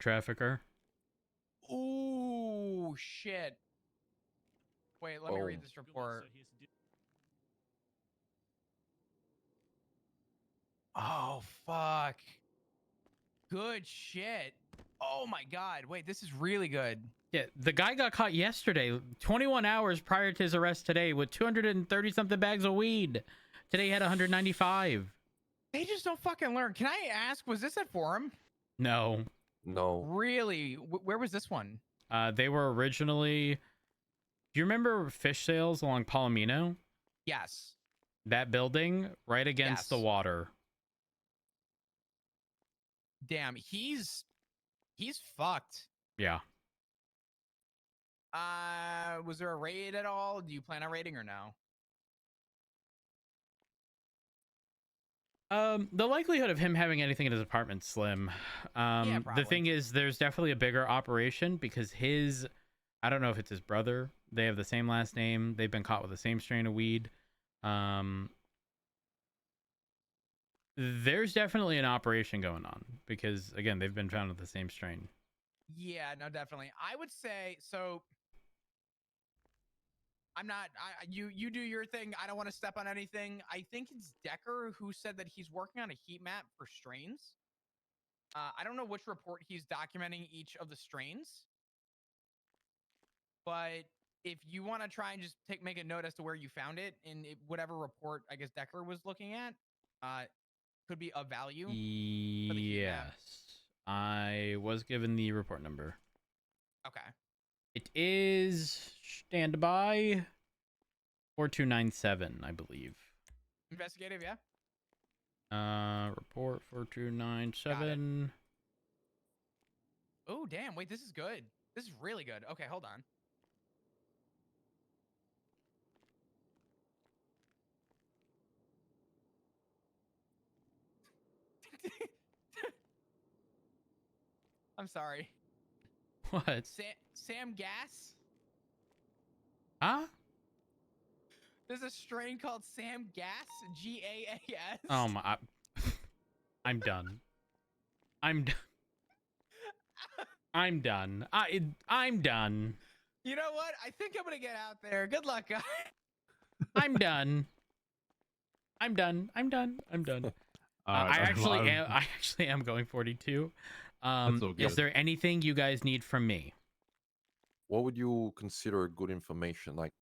trafficker. Ooh, shit. Wait, let me read this report. Oh, fuck. Good shit. Oh my god. Wait, this is really good. Yeah, the guy got caught yesterday, 21 hours prior to his arrest today, with 230 something bags of weed. Today he had 195. They just don't fucking learn. Can I ask, was this at Forum? No. No. Really? Where was this one? They were originally. Do you remember fish sales along Palomino? Yes. That building right against the Yes. water. Damn, he's fucked. Yeah. Was there a raid at all? Do you plan on raiding or no? The likelihood of him having anything in his apartment's slim. Yeah, The probably. thing is, there's definitely a bigger operation because I don't know if it's his brother. They have the same last name. They've been caught with the same strain of weed. There's definitely an operation going on because, again, they've been found with the same strain. Yeah, no, definitely. I would say so. I'm not. You do your thing. I don't want to step on anything. I think it's Decker who said that he's working on a heat map for strains. I don't know which report he's documenting each of the strains, but if you want to try and just make a note as to where you found it in whatever report I guess Decker was looking at, could be of value. For the heat map. Yes, I was given the report number. Okay. It is standby 4297, I believe. Investigative, yeah. Report 4297. Oh, damn. Wait, this is good. This is really good. Okay, hold on. I'm sorry. What? Sam Gas? Huh? There's a strain called Sam Gas, G-A-A-S. Oh my! I'm done. I'm done. I'm done. I'm done. You know what? I think I'm gonna get out there. Good luck, guys. I'm done. I'm done. I'm done. I'm done. Right, I actually am going 42. Is there anything you guys need from me? What would you consider good information? Like,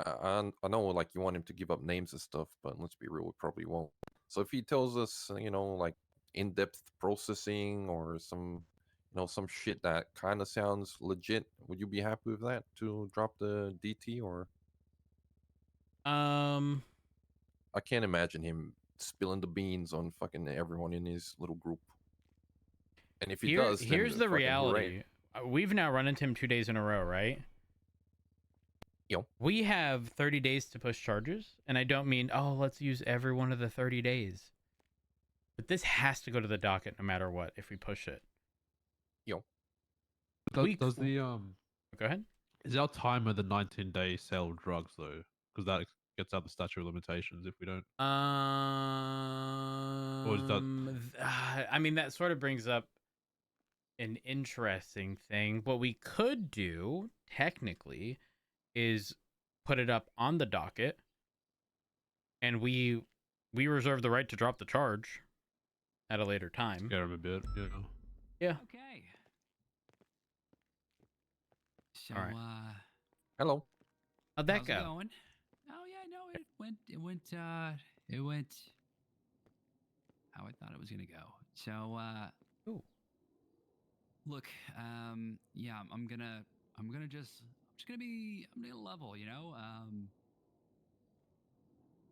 I know, like, you want him to give up names and stuff, but let's be real, we probably won't. So if he tells us, like in-depth processing or some shit that kind of sounds legit, would you be happy with that to drop the DT? Or I can't imagine him spilling the beans on fucking everyone in his little group. And if he does, then here's the fucking reality. hooray. We've now run into him 2 days in a row, right? Yo. We have 30 days to push charges, and I don't mean, oh, let's use every one of the 30 days. But this has to go to the docket no matter what if we push it. Yo. Does the Go ahead. Is our timer the 19-day sale of drugs though? Because that gets out the statute of limitations if we don't. Or is that? I mean, that sort of brings up an interesting thing. What we could do technically is put it up on the docket, and we reserve the right to drop the charge at a later time. Scare him a bit, yeah. Yeah. Okay. So, all right. Hello. How'd that how's go? It going? Oh yeah, no, it went how I thought it was gonna go. So, Ooh. look, yeah, I'm gonna be level, you know.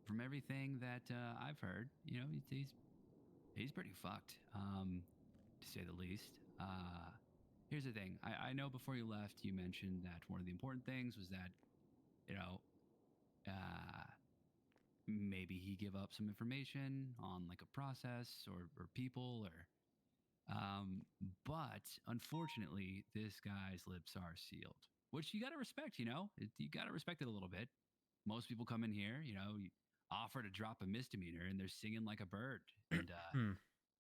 From everything that I've heard, you know, he's pretty fucked, to say the least. Here's the thing. I know before you left, you mentioned that one of the important things was that, you know, maybe he give up some information on like a process or people or, but unfortunately, this guy's lips are sealed, which you got to respect, you know, you got to respect it a little bit. Most people come in here, you know, you offer to drop a misdemeanor and they're singing like a bird. And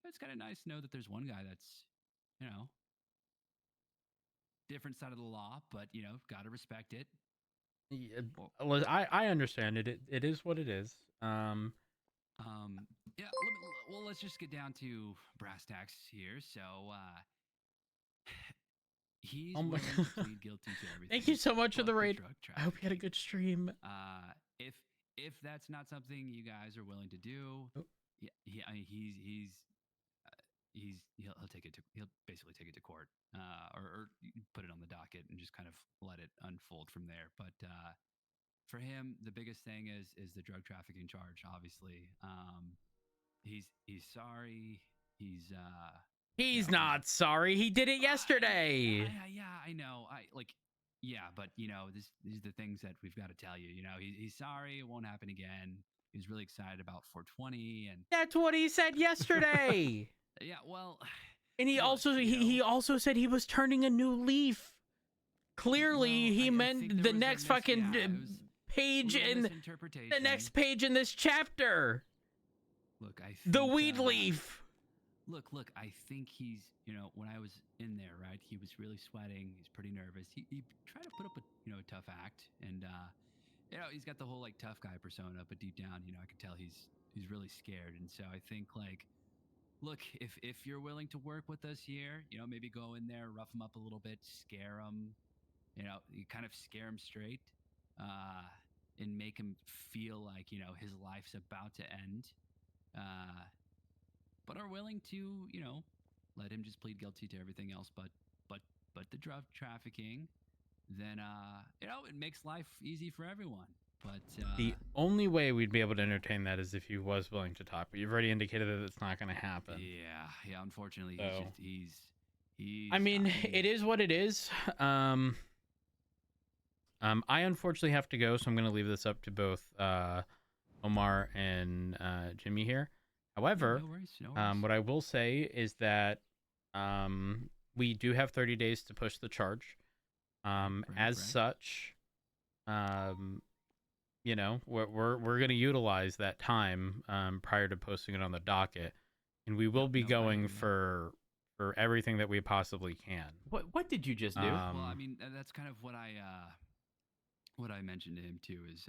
it's kind of nice to know that there's one guy that's, you know, different side of the law, but gotta respect it. Yeah, Well, I understand it. It is what it is. yeah. Well, let's just get down to brass tacks here. So, he's Oh my willing to God. plead guilty to everything. Thank you so much for but the raid. drug I hope you had a trafficking. good stream. If that's not something you guys are willing to do, Oh. he'll take it to he'll basically take it to court, or put it on the docket and just kind of let it unfold from there. But for him, the biggest thing is the drug trafficking charge. Obviously, he's sorry. He's not sorry. He did it yesterday. Yeah, I know. Yeah, but these are the things that we've got to tell you. He's sorry. It won't happen again. He's really excited about 420, and That's what he said yesterday. yeah, well, And he look, also he also said he was turning a new leaf. Clearly, well, he I meant think there the was a next fucking it was page a little in misinterpretation. the next page in this chapter. Look, I think, The weed leaf. Look, I think he's, when I was in there, right, he was really sweating. He's pretty nervous. He tried to put up a tough act, and he's got the whole like tough guy persona, but deep down, I could tell he's really scared. And so I think, like, look, if you're willing to work with us here, maybe go in there, rough him up a little bit, scare him, you kind of scare him straight, and make him feel like his life's about to end, but are willing to let him just plead guilty to everything else, but the drug trafficking, then it makes life easy for everyone. But The only way we'd be able to entertain that is if he was willing to talk. But you've already indicated that it's not going to happen. Yeah. Unfortunately, So. he's. I mean, it is what it is. I unfortunately have to go, so I'm going to leave this up to both Omar and Jimmy here. However, no worries. what I will say is that we do have 30 days to push the charge. As such, we're going to utilize that time prior to posting it on the docket, and we will be going for everything that we possibly can. What did you just do? Well, I mean, that's kind of what I mentioned to him too. Is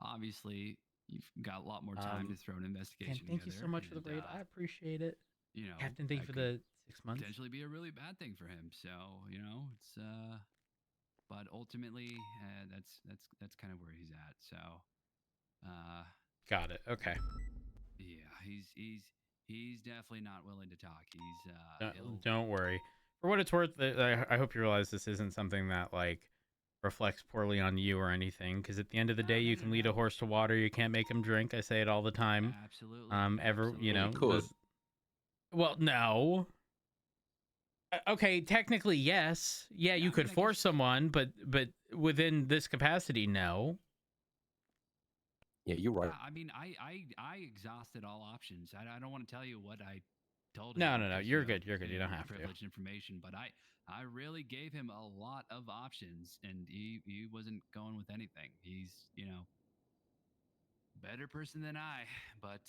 obviously you've got a lot more time to throw an investigation Ken, thank you so much for the raid. I appreciate it. Captain, thank you for the 6 months. Potentially be a really bad thing for him. So it's but ultimately that's kind of where he's at. So got it. Okay. Yeah, he's definitely not willing to talk. He's don't worry. For what it's worth, I hope you realize this isn't something that like reflects poorly on you or anything, because at the end of the day, you can lead a horse to water, you can't make him drink. I say it all the time. Absolutely. Could. Well, no. Okay, technically yes. Yeah, you could force someone, but within this capacity, no. Yeah, you're right. I mean, I exhausted all options. I don't want to tell you what I told No, him. no, because, you're good. You're good. You don't have to. Privileged information, but I really gave him a lot of options, and he wasn't going with anything. He's better person than I, but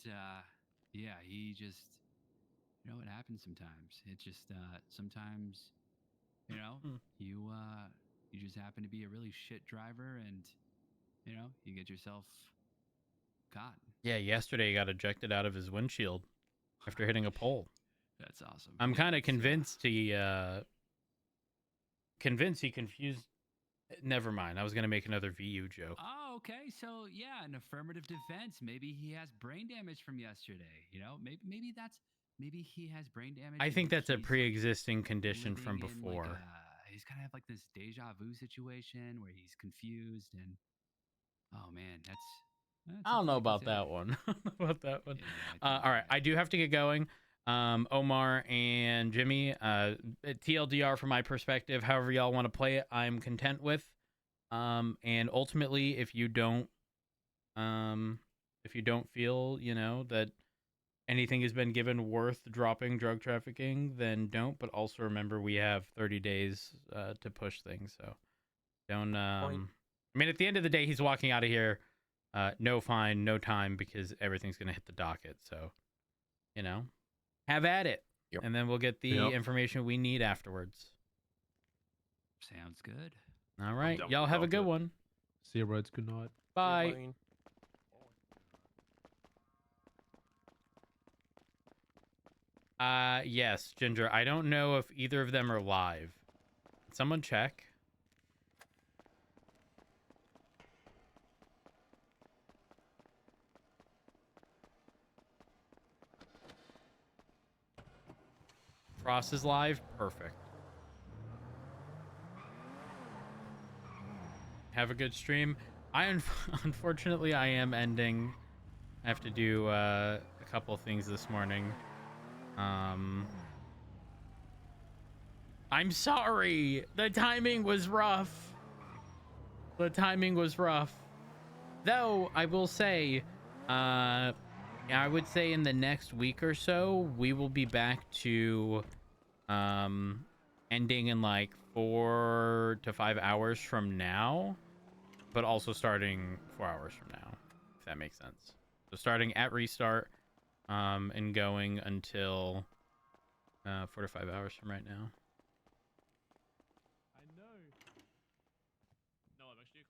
yeah, he just it happens sometimes. It just sometimes you just happen to be a really shit driver, and you get yourself caught. Yeah, yesterday he got ejected out of his windshield after hitting a pole. That's awesome. I'm kind of convinced he confused. Never mind. I was gonna make another VU joke. Oh, okay. So yeah, an affirmative defense. Maybe he has brain damage from yesterday. Maybe he has brain damage. I think that's a he's pre-existing condition from living in, before. He's kind of have like this deja vu situation where he's confused, and oh man, that's I don't know something to about that consider. one. About that one. Yeah, All right, I do have to get going. Omar and Jimmy, TLDR from my perspective, however y'all want to play it, I'm content with. And ultimately, if you don't feel, that anything has been given worth dropping drug trafficking, then don't. But also remember, we have 30 days to push things. So don't. I mean, at the end of the day, he's walking out of here. No fine, no time, because everything's gonna hit the docket. So, have at it. Yep. And then we'll get the Yep. information we need afterwards. Sounds good. All right. done Y'all with have a good Rocket. one. See you, roads. Good night. Bye. Bye. Yes, Ginger. I don't know if either of them are live. Someone check. Frost is live. Perfect. Have a good stream. Unfortunately, I am ending. I have to do a couple things this morning. I'm sorry. The timing was rough. The timing was rough. Though, I will say, I would say in the next week or so, we will be back to ending in like 4 to 5 hours from now, but also starting 4 hours from now, if that makes sense. So starting at restart and going until 4 to 5 hours from right now. I know. No, I'm actually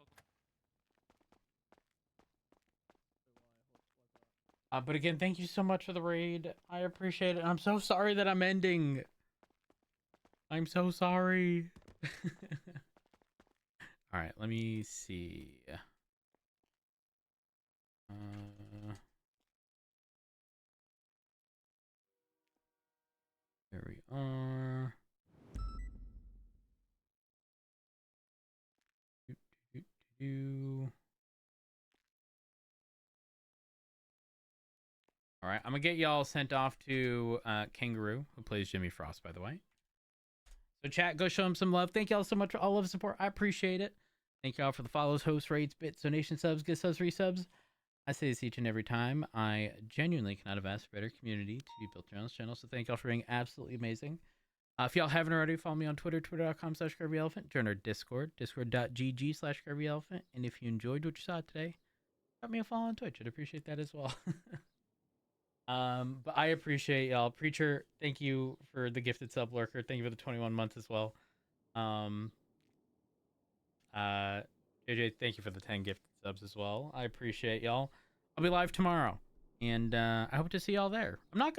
But again, thank you so much for the raid. I appreciate it. I'm so sorry that I'm ending. I'm so sorry. All right, let me see. There we are. All right, I'm gonna get y'all sent off to Kangaroo, who plays Jimmy Frost, by the way. So chat, go show him some love. Thank y'all so much for all of the support. I appreciate it. Thank y'all for the follows, hosts, rates, bits, donation subs, gift subs, resubs. I say this each and every time. I genuinely cannot have asked for a better community to be built around this channel. So thank y'all for being absolutely amazing. If y'all haven't already, follow me on Twitter, twitter.com/Curvyelephant. Join our Discord, discord.gg/Curvyelephant. And if you enjoyed what you saw today, drop me a follow on Twitch. I'd appreciate that as well. But I appreciate y'all. Preacher, thank you for the gifted sub. Lurker, thank you for the 21 months as well. JJ, thank you for the 10 gifted subs as well. I appreciate y'all. I'll be live tomorrow, and I hope to see y'all there. I'm not gonna